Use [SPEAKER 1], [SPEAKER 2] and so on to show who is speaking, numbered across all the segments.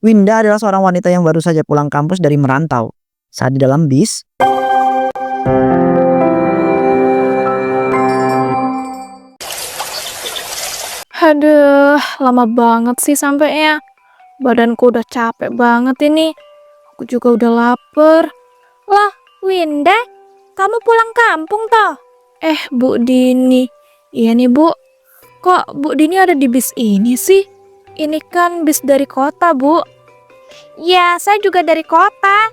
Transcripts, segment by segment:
[SPEAKER 1] Winda adalah seorang wanita yang baru saja pulang kampus dari merantau. Saat di dalam bis,
[SPEAKER 2] Aduh, lama banget sih sampainya. Badanku udah capek banget ini. Aku juga udah lapar. Lah, Winda, kamu pulang kampung toh? Bu Dini. Iya nih, Bu. Kok Bu Dini ada di bis ini sih? Ini kan bis dari kota, Bu. Ya, saya juga dari kota.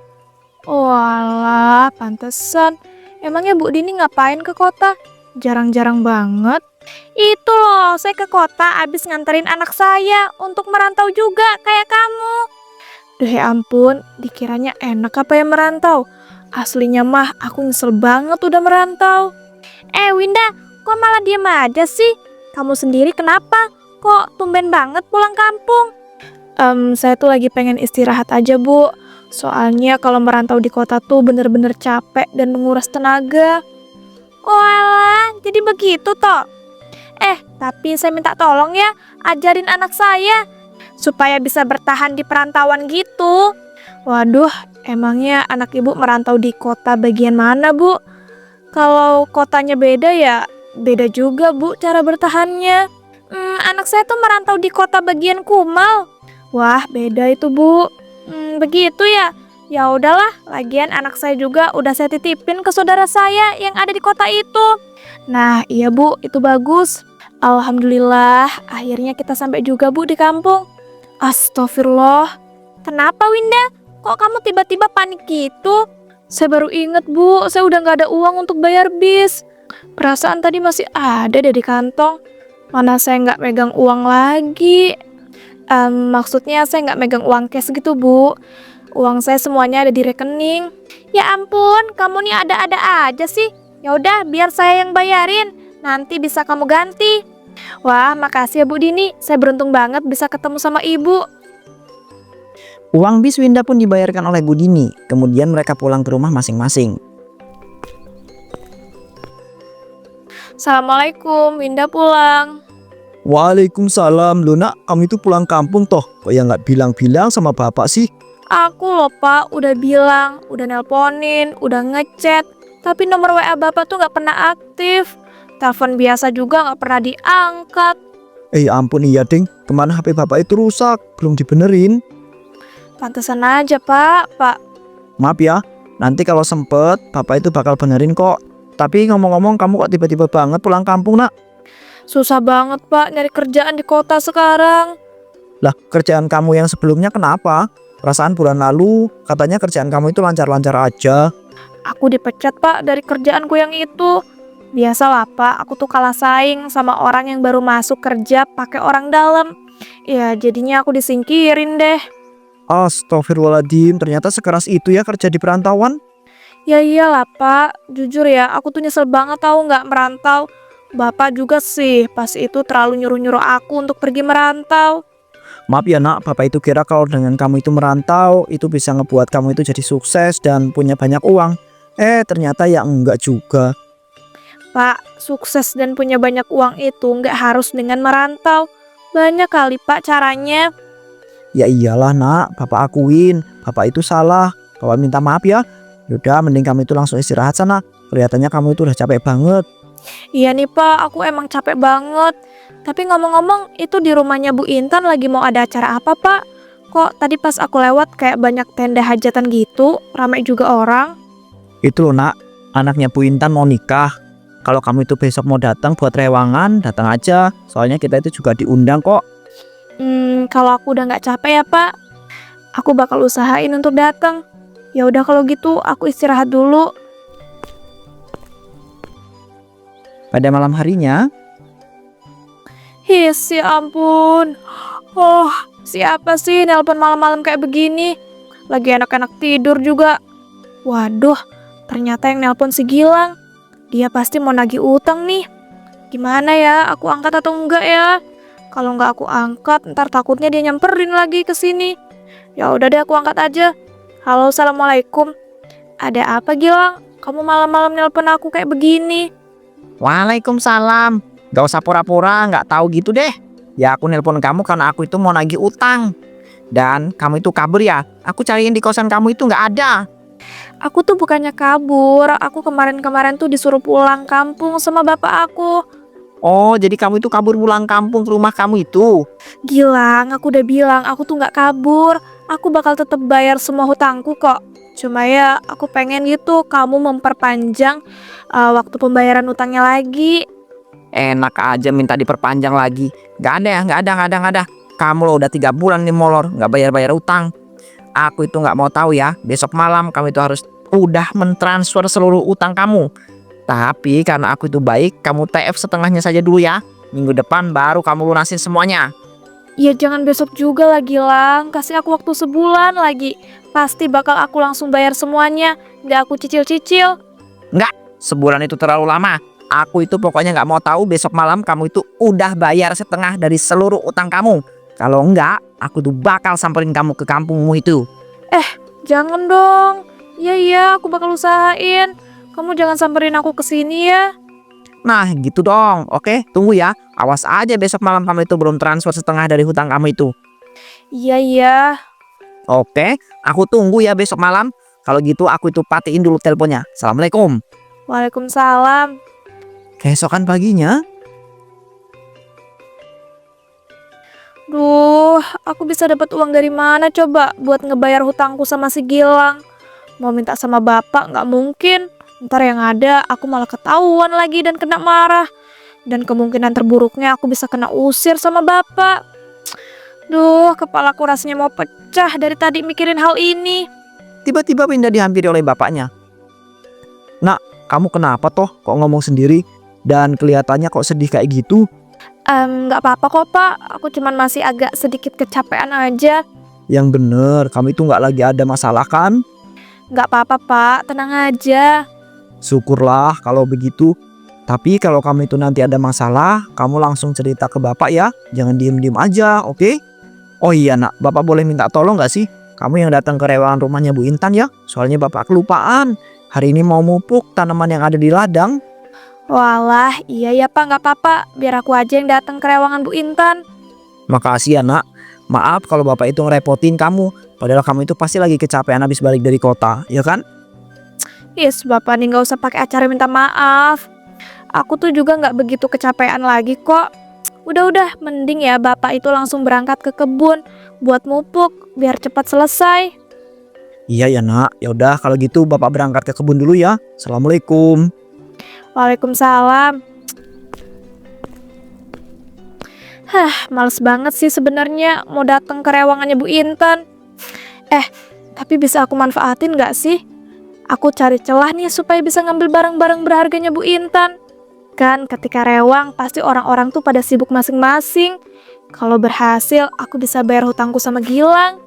[SPEAKER 2] Walah, pantesan. Emangnya Bu Dini ngapain ke kota? Jarang-jarang banget. Itu loh, saya ke kota abis nganterin anak saya untuk merantau juga kayak kamu. Duh ya ampun, dikiranya enak apa ya merantau? Aslinya mah aku nyesel banget udah merantau. Winda, kok malah diem aja sih? Kamu sendiri kenapa? Kok tumben banget pulang kampung? Saya tuh lagi pengen istirahat aja, Bu. Soalnya kalau merantau di kota tuh bener-bener capek dan menguras tenaga. Walah, jadi begitu toh? Tapi saya minta tolong ya, ajarin anak saya supaya bisa bertahan di perantauan gitu. Waduh, emangnya anak ibu merantau di kota bagian mana, Bu? Kalau kotanya beda ya, beda juga, Bu, cara bertahannya. Anak saya tuh merantau di kota bagian Kumal. Wah, beda itu, Bu. Begitu ya. Ya udahlah, lagian anak saya juga udah saya titipin ke saudara saya yang ada di kota itu. Nah, iya, Bu, itu bagus. Alhamdulillah, akhirnya kita sampai juga, Bu, di kampung. Astagfirullah. Kenapa, Winda? Kok kamu tiba-tiba panik gitu? Saya baru inget, Bu, saya udah gak ada uang untuk bayar bis. Perasaan tadi masih ada deh di kantong. Mana saya gak megang uang lagi. Maksudnya saya gak megang uang cash gitu, Bu. Uang saya semuanya ada di rekening. Ya ampun, kamu nih ada-ada aja sih. Ya udah, biar saya yang bayarin. Nanti bisa kamu ganti. Wah, makasih ya Bu Dini. Saya beruntung banget bisa ketemu sama Ibu.
[SPEAKER 1] uang bis Winda pun dibayarkan oleh Bu Dini. Kemudian mereka pulang ke rumah masing-masing.
[SPEAKER 2] Assalamualaikum, Winda pulang.
[SPEAKER 3] Waalaikumsalam. Loh nak, kamu itu pulang kampung toh? Kok ya nggak bilang-bilang sama bapak sih?
[SPEAKER 2] Aku loh Pak, udah bilang, udah nelponin, udah ngechat. Tapi nomor WA Bapak tuh gak pernah aktif. Telepon biasa juga gak pernah diangkat.
[SPEAKER 3] Ampun iya ding, kemana HP bapak itu rusak? Belum dibenerin?
[SPEAKER 2] Pantesan aja Pak.
[SPEAKER 3] Maaf ya, nanti kalau sempet bapak itu bakal benerin kok. Tapi ngomong-ngomong, kamu kok tiba-tiba banget pulang kampung nak?
[SPEAKER 2] Susah banget Pak nyari kerjaan di kota sekarang.
[SPEAKER 3] Lah, kerjaan kamu yang sebelumnya kenapa? Perasaan bulan lalu katanya kerjaan kamu itu lancar-lancar aja.
[SPEAKER 2] Aku dipecat Pak dari kerjaanku yang itu. Biasalah Pak, aku tuh kalah saing sama orang yang baru masuk kerja pakai orang dalam. Ya jadinya aku disingkirin deh.
[SPEAKER 3] Astagfirullahaladzim, ternyata sekeras itu ya kerja di perantauan.
[SPEAKER 2] Ya iyalah Pak, jujur ya aku tuh nyesel banget tahu nggak merantau. Bapak juga sih pas itu terlalu nyuruh-nyuruh aku untuk pergi merantau.
[SPEAKER 3] Maaf ya nak, bapak itu kira kalau dengan kamu itu merantau itu bisa ngebuat kamu itu jadi sukses dan punya banyak uang. Ternyata ya enggak juga.
[SPEAKER 2] Pak, sukses dan punya banyak uang itu nggak harus dengan merantau. Banyak kali Pak caranya.
[SPEAKER 3] Ya iyalah nak, bapak akuin, bapak itu salah. Bapak minta maaf ya. Yaudah, mending kamu itu langsung istirahat sana. Kelihatannya kamu itu udah capek banget.
[SPEAKER 2] Iya nih Pak, aku emang capek banget. Tapi ngomong-ngomong, itu di rumahnya Bu Intan lagi mau ada acara apa Pak? Kok tadi pas aku lewat kayak banyak tenda hajatan gitu, ramai juga orang.
[SPEAKER 3] Itu loh nak, anaknya Bu Intan mau nikah. Kalau kamu itu besok mau datang buat rewangan, datang aja. Soalnya kita itu juga diundang kok.
[SPEAKER 2] Kalau aku udah nggak capek ya Pak, aku bakal usahain untuk datang. Ya udah kalau gitu, aku istirahat dulu.
[SPEAKER 1] Pada malam harinya,
[SPEAKER 2] Ya ampun. Siapa sih nelpon malam-malam kayak begini? Lagi enak-enak tidur juga. Waduh, ternyata yang nelpon si Gilang. Dia pasti mau nagih utang nih. Gimana ya, aku angkat atau enggak ya? Kalau enggak aku angkat, ntar takutnya dia nyamperin lagi ke sini. Ya udah deh, aku angkat aja. Halo, assalamualaikum. Ada apa Gilang? Kamu malam-malam nelpon aku kayak begini?
[SPEAKER 1] Waalaikumsalam. Gak usah pura-pura, gak tahu gitu deh. Ya aku nelpon kamu karena aku itu mau nagih utang.
[SPEAKER 3] Dan kamu itu kabur ya? Aku cariin di kosan kamu itu nggak ada.
[SPEAKER 2] Aku tuh bukannya kabur, aku kemarin-kemarin tuh disuruh pulang kampung sama bapak aku.
[SPEAKER 3] Oh, jadi kamu itu kabur pulang kampung ke rumah kamu itu.
[SPEAKER 2] Gilang, aku udah bilang aku tuh nggak kabur. Aku bakal tetap bayar semua hutangku kok. Cuma ya aku pengen gitu kamu memperpanjang waktu pembayaran hutangnya lagi.
[SPEAKER 3] Enak aja minta diperpanjang lagi. Nggak ada ya, nggak ada. Kamu loh udah 3 bulan nih molor, nggak bayar utang. Aku itu nggak mau tahu ya. Besok malam kamu itu harus udah mentransfer seluruh utang kamu. Tapi karena aku itu baik, kamu TF setengahnya saja dulu ya. Minggu depan baru kamu lunasin semuanya.
[SPEAKER 2] Ya jangan besok juga lah Gilang, kasih aku waktu sebulan lagi. Pasti bakal aku langsung bayar semuanya, nggak aku cicil-cicil.
[SPEAKER 3] Sebulan itu terlalu lama. Aku itu pokoknya nggak mau tahu besok malam kamu itu udah bayar setengah dari seluruh utang kamu. Kalau enggak, aku tuh bakal samperin kamu ke kampungmu itu.
[SPEAKER 2] Jangan dong. Iya, aku bakal usahain. Kamu jangan samperin aku ke sini ya.
[SPEAKER 3] Nah gitu dong, oke tunggu ya. Awas aja besok malam kamu itu belum transfer setengah dari hutang kamu itu.
[SPEAKER 2] Iya.
[SPEAKER 3] Oke, aku tunggu ya besok malam. Kalau gitu aku itu patiin dulu teleponnya. Assalamualaikum.
[SPEAKER 2] Waalaikumsalam.
[SPEAKER 3] Keesokan paginya,
[SPEAKER 2] Duh, aku bisa dapat uang dari mana coba buat ngebayar hutangku sama si Gilang? Mau minta sama bapak nggak mungkin. Ntar yang ada aku malah ketahuan lagi dan kena marah. Dan kemungkinan terburuknya aku bisa kena usir sama bapak. Duh, kepalaku rasanya mau pecah dari tadi mikirin hal ini.
[SPEAKER 3] tiba-tiba Winda dihampiri oleh bapaknya. Nak, kamu kenapa toh kok ngomong sendiri? Dan kelihatannya kok sedih kayak gitu?
[SPEAKER 2] Nggak apa-apa kok pak, aku cuman masih agak sedikit kecapean aja.
[SPEAKER 3] Yang bener, kamu itu nggak lagi ada masalah kan?
[SPEAKER 2] Nggak apa-apa pak, tenang aja.
[SPEAKER 3] Syukurlah kalau begitu. Tapi kalau kamu itu nanti ada masalah, kamu langsung cerita ke bapak ya. Jangan diem-diem aja, oke? Oh iya nak, bapak boleh minta tolong nggak sih? Kamu yang datang ke rewangan rumahnya Bu Intan ya. Soalnya bapak kelupaan. Hari ini mau mupuk tanaman yang ada di ladang.
[SPEAKER 2] Walah, iya ya pak, nggak apa-apa. Biar aku aja yang datang ke rewangan Bu Intan.
[SPEAKER 3] Makasih ya nak. Maaf kalau bapak itu ngerepotin kamu. Padahal kamu itu pasti lagi kecapean habis balik dari kota, ya kan?
[SPEAKER 2] Yes, bapak nih nggak usah pakai acara minta maaf. Aku tuh juga nggak begitu kecapean lagi kok. Udah, mending ya bapak itu langsung berangkat ke kebun buat mupuk biar cepat selesai.
[SPEAKER 3] Iya ya nak. Ya udah kalau gitu bapak berangkat ke kebun dulu ya. Assalamualaikum.
[SPEAKER 2] Waalaikumsalam. Males banget sih sebenarnya mau datang ke rewangannya Bu Intan. Tapi bisa aku manfaatin nggak sih? Aku cari celah nih supaya bisa ngambil barang-barang berharganya Bu Intan. Kan ketika rewang pasti orang-orang tuh pada sibuk masing-masing. Kalau berhasil aku bisa bayar hutangku sama Gilang.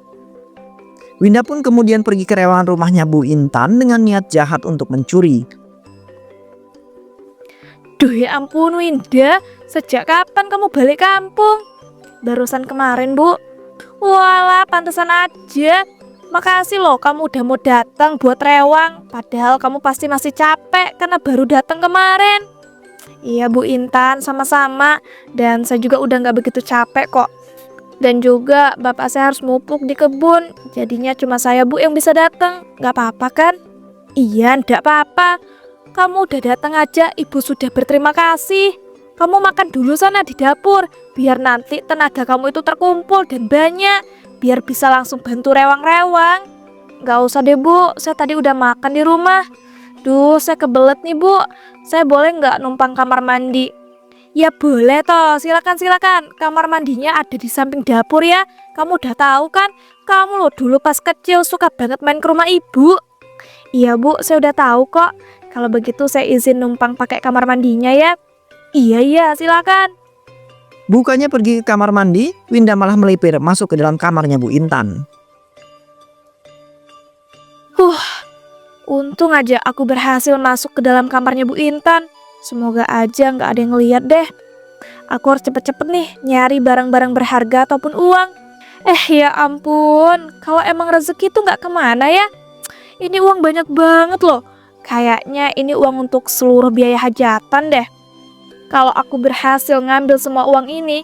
[SPEAKER 3] Winda pun kemudian pergi ke rewangan rumahnya Bu Intan dengan niat jahat untuk mencuri.
[SPEAKER 2] Duh ya ampun Winda, sejak kapan kamu balik kampung? Barusan kemarin Bu. Walah pantesan aja. Makasih loh kamu udah mau datang buat rewang. Padahal kamu pasti masih capek karena baru datang kemarin. Iya Bu Intan, sama-sama. Dan saya juga udah gak begitu capek kok. Dan juga bapak saya harus mupuk di kebun. Jadinya cuma saya Bu yang bisa datang. Gak apa-apa kan? Iya, ndak apa-apa. Kamu udah datang aja, ibu sudah berterima kasih. Kamu makan dulu sana di dapur, biar nanti tenaga kamu itu terkumpul dan banyak, biar bisa langsung bantu rewang-rewang. Gak usah deh Bu, saya tadi udah makan di rumah. Duh, saya kebelet nih Bu. Saya boleh nggak numpang kamar mandi? Ya boleh toh, silakan. Kamar mandinya ada di samping dapur ya. Kamu udah tahu kan? Kamu loh dulu pas kecil suka banget main ke rumah ibu. Iya Bu, saya udah tahu kok. Kalau begitu saya izin numpang pakai kamar mandinya ya. Iya, silakan.
[SPEAKER 3] Bukannya pergi ke kamar mandi, Winda malah melipir masuk ke dalam kamarnya Bu Intan.
[SPEAKER 2] Untung aja aku berhasil masuk ke dalam kamarnya Bu Intan. Semoga aja nggak ada yang ngeliat deh. Aku harus cepet-cepet nih nyari barang-barang berharga ataupun uang. Ya ampun, kalau emang rezeki tuh nggak kemana ya? Ini uang banyak banget loh. Kayaknya ini uang untuk seluruh biaya hajatan deh. Kalau aku berhasil ngambil semua uang ini,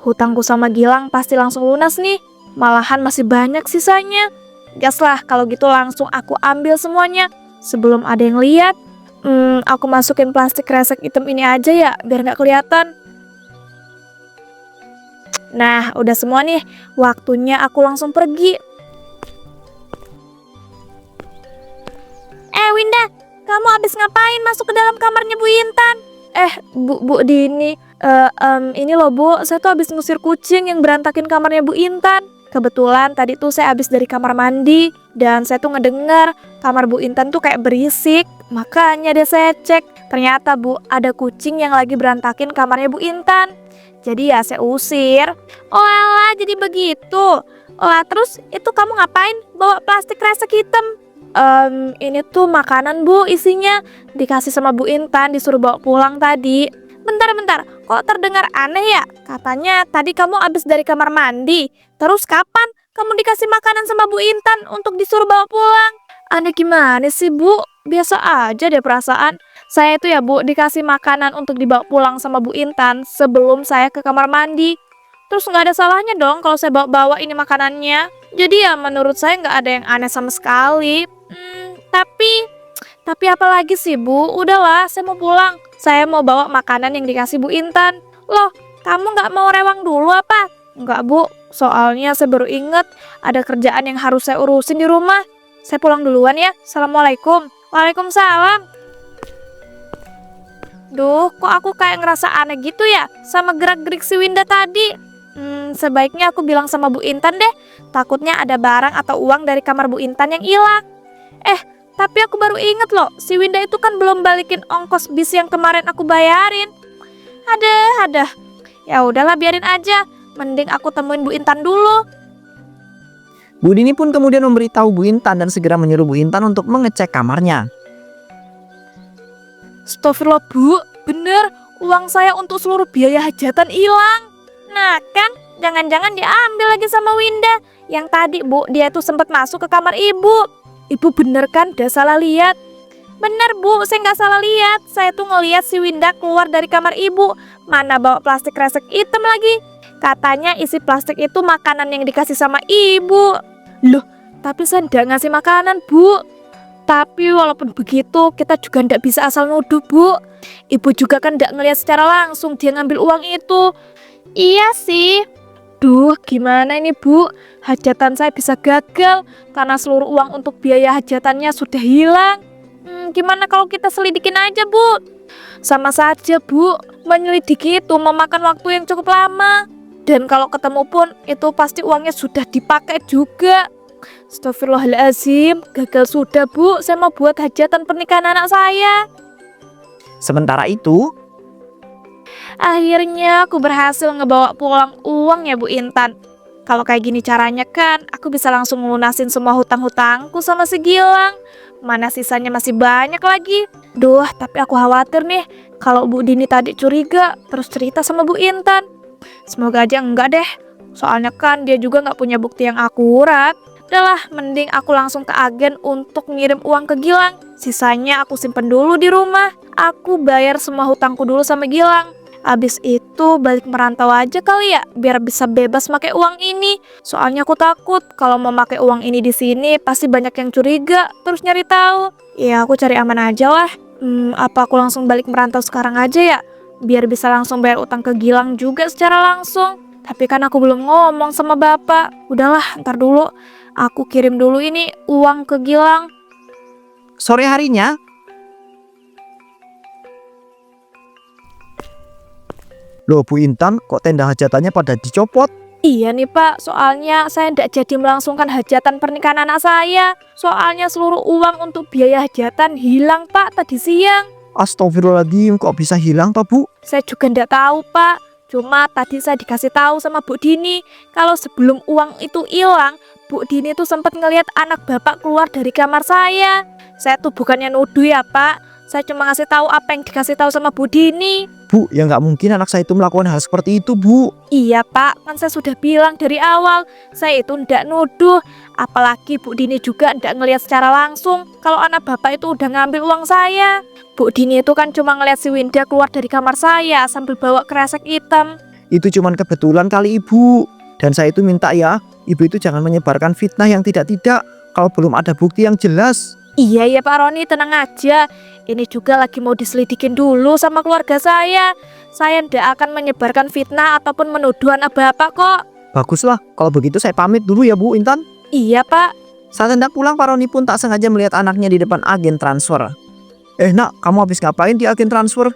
[SPEAKER 2] hutangku sama Gilang pasti langsung lunas nih. Malahan masih banyak sisanya. Gas lah, kalau gitu langsung aku ambil semuanya. Sebelum ada yang lihat, aku masukin plastik kresek hitam ini aja ya, biar nggak kelihatan. Nah, udah semua nih. Waktunya aku langsung pergi. Winda, kamu habis ngapain masuk ke dalam kamarnya Bu Intan? Bu Dini, ini loh Bu, saya tuh habis ngusir kucing yang berantakin kamarnya Bu Intan. Kebetulan tadi tuh saya habis dari kamar mandi dan saya tuh ngedengar kamar Bu Intan tuh kayak berisik. Makanya deh saya cek, ternyata Bu ada kucing yang lagi berantakin kamarnya Bu Intan. Jadi ya saya usir. Oh alah, jadi begitu. Lah terus itu kamu ngapain bawa plastik kresek hitam? Ini tuh makanan Bu isinya. Dikasih sama Bu Intan, disuruh bawa pulang tadi. Bentar, kok terdengar aneh ya? Katanya tadi kamu habis dari kamar mandi. Terus kapan kamu dikasih makanan sama Bu Intan untuk disuruh bawa pulang? Aneh gimana sih Bu? Biasa aja deh perasaan. Saya itu ya Bu dikasih makanan untuk dibawa pulang sama Bu Intan sebelum saya ke kamar mandi. Terus nggak ada salahnya dong kalau saya bawa ini makanannya. Jadi ya menurut saya nggak ada yang aneh sama sekali. Tapi apalagi sih Bu? Udahlah, saya mau pulang. Saya mau bawa makanan yang dikasih Bu Intan. Loh, kamu nggak mau rewang dulu apa? Nggak Bu, soalnya saya baru inget ada kerjaan yang harus saya urusin di rumah. Saya pulang duluan ya. Assalamualaikum. Waalaikumsalam. Duh, kok aku kayak ngerasa aneh gitu ya sama gerak-gerik si Winda tadi. Sebaiknya aku bilang sama Bu Intan deh. Takutnya ada barang atau uang dari kamar Bu Intan yang hilang. Tapi aku baru inget loh, si Winda itu kan belum balikin ongkos bis yang kemarin aku bayarin. Ada. Ya udahlah, biarin aja. Mending aku temuin Bu Intan dulu.
[SPEAKER 1] Bu Dini pun kemudian memberitahu Bu Intan dan segera menyuruh Bu Intan untuk mengecek kamarnya.
[SPEAKER 2] Astagfirullah Bu, bener uang saya untuk seluruh biaya hajatan hilang. Nah kan, jangan-jangan diambil lagi sama Winda. Yang tadi Bu, dia tuh sempat masuk ke kamar Ibu. Ibu bener kan, udah salah lihat? Bener Bu, saya nggak salah lihat. Saya tuh ngelihat si Winda keluar dari kamar Ibu. Mana bawa plastik kresek hitam lagi. Katanya isi plastik itu makanan yang dikasih sama Ibu. Loh, tapi saya nggak ngasih makanan Bu. Tapi walaupun begitu, kita juga nggak bisa asal nuduh Bu. Ibu juga kan nggak ngelihat secara langsung dia ngambil uang itu. Iya sih. Duh, gimana ini Bu? Hajatan saya bisa gagal karena seluruh uang untuk biaya hajatannya sudah hilang. Gimana kalau kita selidikin aja Bu? Sama saja Bu, menyelidiki itu memakan waktu yang cukup lama. Dan kalau ketemu pun itu pasti uangnya sudah dipakai juga. Astagfirullahaladzim, gagal sudah Bu, saya mau buat hajatan pernikahan anak saya.
[SPEAKER 1] Sementara itu,
[SPEAKER 2] akhirnya aku berhasil ngebawa pulang uang ya Bu Intan. Kalau kayak gini caranya kan, aku bisa langsung ngelunasin semua hutang-hutangku sama si Gilang. Mana sisanya masih banyak lagi. Duh, tapi aku khawatir nih kalau Bu Dini tadi curiga terus cerita sama Bu Intan. Semoga aja enggak deh. Soalnya kan dia juga nggak punya bukti yang akurat. Udahlah, mending aku langsung ke agen untuk ngirim uang ke Gilang. Sisanya aku simpen dulu di rumah. Aku bayar semua hutangku dulu sama Gilang. Abis itu balik merantau aja kali ya, biar bisa bebas pakai uang ini. Soalnya aku takut kalau mau pakai uang ini di sini pasti banyak yang curiga, terus nyari tahu. Ya aku cari aman aja lah. Apa aku langsung balik merantau sekarang aja ya, biar bisa langsung bayar utang ke Gilang juga secara langsung. Tapi kan aku belum ngomong sama bapak. Udahlah, ntar dulu. Aku kirim dulu ini uang ke Gilang.
[SPEAKER 1] sore harinya, loh Bu Intan, kok tenda hajatannya pada dicopot?
[SPEAKER 2] Iya nih Pak, soalnya saya tidak jadi melangsungkan hajatan pernikahan anak saya. Soalnya seluruh uang untuk biaya hajatan hilang Pak tadi siang.
[SPEAKER 1] Astagfirullahaladzim, kok bisa hilang toh Bu?
[SPEAKER 2] Saya juga tidak tahu Pak. Cuma tadi saya dikasih tahu sama Bu Dini kalau sebelum uang itu hilang, Bu Dini tuh sempat ngelihat anak bapak keluar dari kamar saya. Saya tuh bukannya nuduh ya Pak. Saya cuma ngasih tahu apa yang dikasih tahu sama Bu Dini.
[SPEAKER 1] Bu, ya nggak mungkin anak saya itu melakukan hal seperti itu Bu.
[SPEAKER 2] Iya Pak, kan saya sudah bilang dari awal. Saya itu ndak nuduh. Apalagi Bu Dini juga ndak ngelihat secara langsung kalau anak bapak itu udah ngambil uang saya. Bu Dini itu kan cuma ngelihat si Winda keluar dari kamar saya sambil bawa kresek hitam.
[SPEAKER 1] Itu cuman kebetulan kali Ibu. Dan saya itu minta ya, ibu itu jangan menyebarkan fitnah yang tidak-tidak kalau belum ada bukti yang jelas.
[SPEAKER 2] Iya ya Pak Roni, tenang aja. Ini juga lagi mau diselidikin dulu sama keluarga saya. Saya tidak akan menyebarkan fitnah ataupun menuduh anak bapak kok.
[SPEAKER 1] Baguslah, kalau begitu saya pamit dulu ya Bu Intan.
[SPEAKER 2] Iya Pak.
[SPEAKER 1] Saat hendak pulang, Pak Roni pun tak sengaja melihat anaknya di depan agen transfer. Nak, kamu habis ngapain di agen transfer?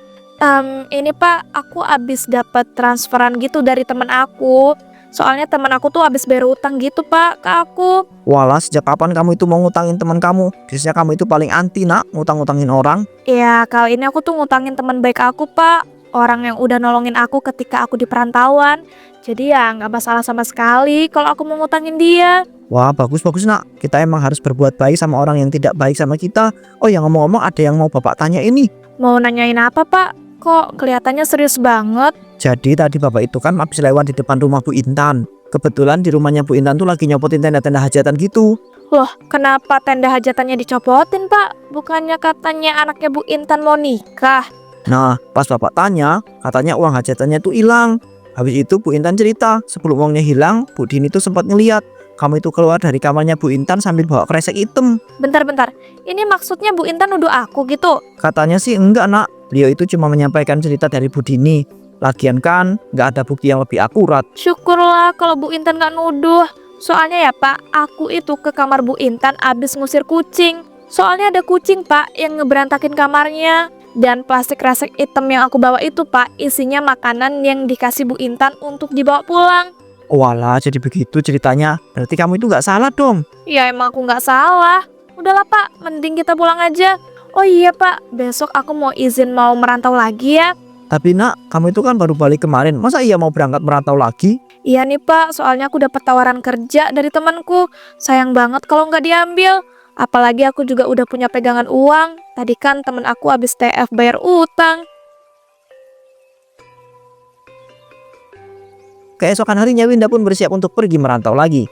[SPEAKER 2] Ini Pak, aku habis dapat transferan gitu dari teman aku. Soalnya teman aku tuh habis bayar utang gitu Pak ke aku.
[SPEAKER 1] Walah, sejak kapan kamu itu mau ngutangin teman kamu? Biasanya kamu itu paling anti nak, ngutang-ngutangin orang.
[SPEAKER 2] Ya kali ini aku tuh ngutangin teman baik aku Pak. Orang yang udah nolongin aku ketika aku di perantauan. Jadi ya nggak masalah sama sekali kalau aku mau ngutangin dia.
[SPEAKER 1] Wah, bagus-bagus nak. Kita emang harus berbuat baik sama orang yang tidak baik sama kita. Oh ya, ngomong-ngomong, ada yang mau bapak tanya ini.
[SPEAKER 2] Mau nanyain apa Pak? Kok kelihatannya serius banget?
[SPEAKER 1] Jadi tadi bapak itu kan habis lewat di depan rumah Bu Intan. Kebetulan di rumahnya Bu Intan tuh lagi nyopotin tenda-tenda hajatan gitu.
[SPEAKER 2] Loh, kenapa tenda hajatannya dicopotin Pak? Bukannya katanya anaknya Bu Intan mau nikah?
[SPEAKER 1] Nah, pas bapak tanya, katanya uang hajatannya tuh hilang. Habis itu Bu Intan cerita, sebelum uangnya hilang, Bu Dini tuh sempat ngeliat kamu itu keluar dari kamarnya Bu Intan sambil bawa kresek hitam.
[SPEAKER 2] Bentar-bentar, ini maksudnya Bu Intan nuduh aku gitu?
[SPEAKER 1] Katanya sih enggak nak, beliau itu cuma menyampaikan cerita dari Bu Dini. Lagian kan nggak ada bukti yang lebih akurat.
[SPEAKER 2] Syukurlah kalau Bu Intan gak nuduh. Soalnya ya Pak, aku itu ke kamar Bu Intan abis ngusir kucing. Soalnya ada kucing Pak yang ngeberantakin kamarnya. Dan plastik kresek hitam yang aku bawa itu Pak, isinya makanan yang dikasih Bu Intan untuk dibawa pulang.
[SPEAKER 1] Walah, jadi begitu ceritanya. Berarti kamu itu nggak salah dong.
[SPEAKER 2] Ya emang aku gak salah. Udahlah Pak, mending kita pulang aja. Oh iya Pak, besok aku mau izin mau merantau lagi ya.
[SPEAKER 1] Tapi nak, kamu itu kan baru balik kemarin. Masa iya mau berangkat merantau lagi?
[SPEAKER 2] Iya nih Pak, soalnya aku dapat tawaran kerja dari temanku. Sayang banget kalau nggak diambil. Apalagi aku juga udah punya pegangan uang. Tadi kan temen aku habis TF bayar utang.
[SPEAKER 1] Keesokan harinya Winda pun bersiap untuk pergi merantau lagi.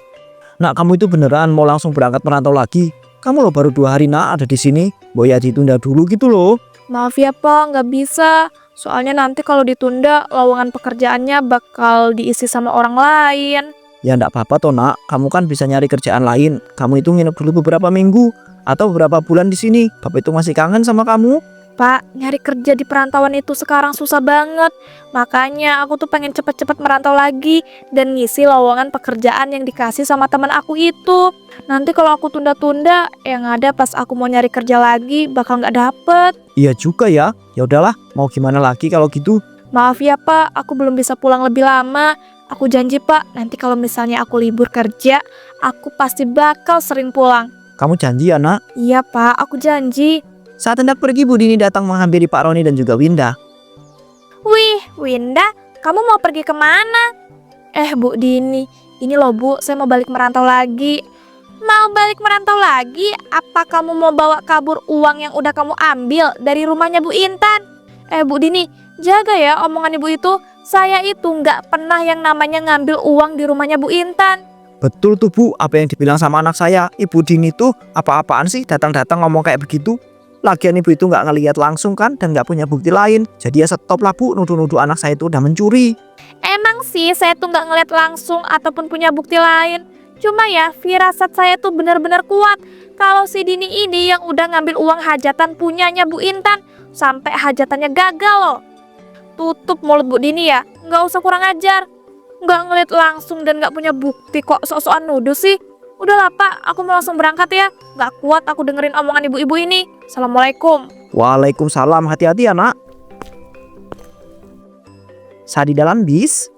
[SPEAKER 1] Nak, kamu itu beneran mau langsung berangkat merantau lagi? Kamu loh baru 2 hari nak ada di sini. Boya ditunda dulu gitu loh.
[SPEAKER 2] Maaf ya Pak, nggak bisa. Soalnya nanti kalau ditunda, lowongan pekerjaannya bakal diisi sama orang lain.
[SPEAKER 1] Ya enggak apa-apa toh nak, kamu kan bisa nyari kerjaan lain. Kamu itu nginep dulu beberapa minggu atau beberapa bulan di sini. Bapak itu masih kangen sama kamu.
[SPEAKER 2] Pak, nyari kerja di perantauan itu sekarang susah banget. Makanya aku tuh pengen cepet-cepet merantau lagi dan ngisi lowongan pekerjaan yang dikasih sama teman aku itu. Nanti kalau aku tunda-tunda, yang ada pas aku mau nyari kerja lagi bakal nggak dapet.
[SPEAKER 1] Iya juga ya. Ya udahlah, mau gimana lagi kalau gitu.
[SPEAKER 2] Maaf ya Pak, aku belum bisa pulang lebih lama. Aku janji Pak, nanti kalau misalnya aku libur kerja, aku pasti bakal sering pulang.
[SPEAKER 1] Kamu janji ya nak?
[SPEAKER 2] Iya Pak, aku janji.
[SPEAKER 1] Saat hendak pergi, Bu Dini datang menghampiri Pak Roni dan juga Winda.
[SPEAKER 2] Wih, Winda, kamu mau pergi kemana? Bu Dini, ini loh Bu, saya mau balik merantau lagi. Mau balik merantau lagi? Apa kamu mau bawa kabur uang yang udah kamu ambil dari rumahnya Bu Intan? Bu Dini, jaga ya omongan ibu itu. Saya itu nggak pernah yang namanya ngambil uang di rumahnya Bu Intan.
[SPEAKER 1] Betul tuh Bu, apa yang dibilang sama anak saya. Ibu Dini tuh apa-apaan sih datang-datang ngomong kayak begitu. Lagian ibu itu nggak ngelihat langsung kan dan nggak punya bukti lain. Jadi ya stop lah Bu, nuduh-nuduh anak saya itu udah mencuri.
[SPEAKER 2] Emang sih saya tuh nggak ngeliat langsung ataupun punya bukti lain. Cuma ya firasat saya tuh benar-benar kuat. Kalau si Dini ini yang udah ngambil uang hajatan punyanya Bu Intan. Sampai hajatannya gagal loh. Tutup mulut Bu Dini ya, nggak usah kurang ajar. Nggak ngeliat langsung dan nggak punya bukti kok sok-sokan nuduh sih. Udahlah Pak, aku mau langsung berangkat ya. Nggak kuat aku dengerin omongan ibu-ibu ini. Assalamualaikum.
[SPEAKER 1] Waalaikumsalam, hati-hati ya nak. Saat di dalam bis,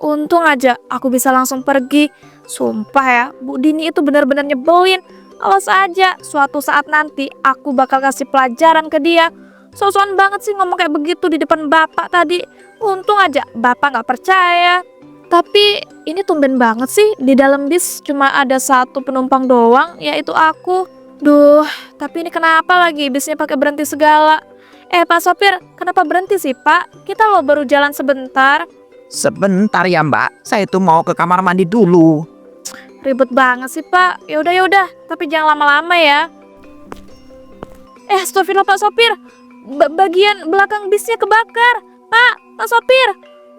[SPEAKER 2] Untung aja aku bisa langsung pergi. Sumpah ya, Bu Dini itu benar-benar nyebelin. Awas aja, suatu saat nanti aku bakal kasih pelajaran ke dia. Sosokan banget sih ngomong kayak begitu di depan bapak tadi. Untung aja bapak nggak percaya. Tapi ini tumben banget sih, di dalam bis cuma ada 1 penumpang doang, yaitu aku. Duh, tapi ini kenapa lagi bisnya pakai berhenti segala? Pak sopir, kenapa berhenti sih Pak? Kita loh baru jalan sebentar.
[SPEAKER 3] Sebentar ya Mbak, saya itu mau ke kamar mandi dulu.
[SPEAKER 2] Ribet banget sih Pak. Yaudah, tapi jangan lama-lama ya. Astagfirullah Pak sopir, bagian belakang bisnya kebakar. Pak sopir,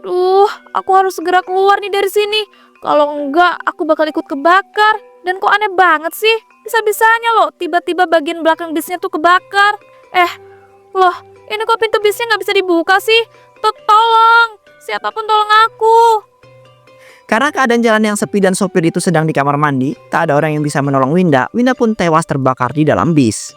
[SPEAKER 2] Duh, aku harus segera keluar nih dari sini. Kalau enggak, aku bakal ikut kebakar. Dan kok aneh banget sih? Bisa-bisanya loh, tiba-tiba bagian belakang bisnya tuh kebakar. Loh, ini kok pintu bisnya nggak bisa dibuka sih? Tolong, siapapun tolong aku.
[SPEAKER 1] Karena keadaan jalan yang sepi dan sopir itu sedang di kamar mandi, tak ada orang yang bisa menolong Winda. Winda pun tewas terbakar di dalam bis.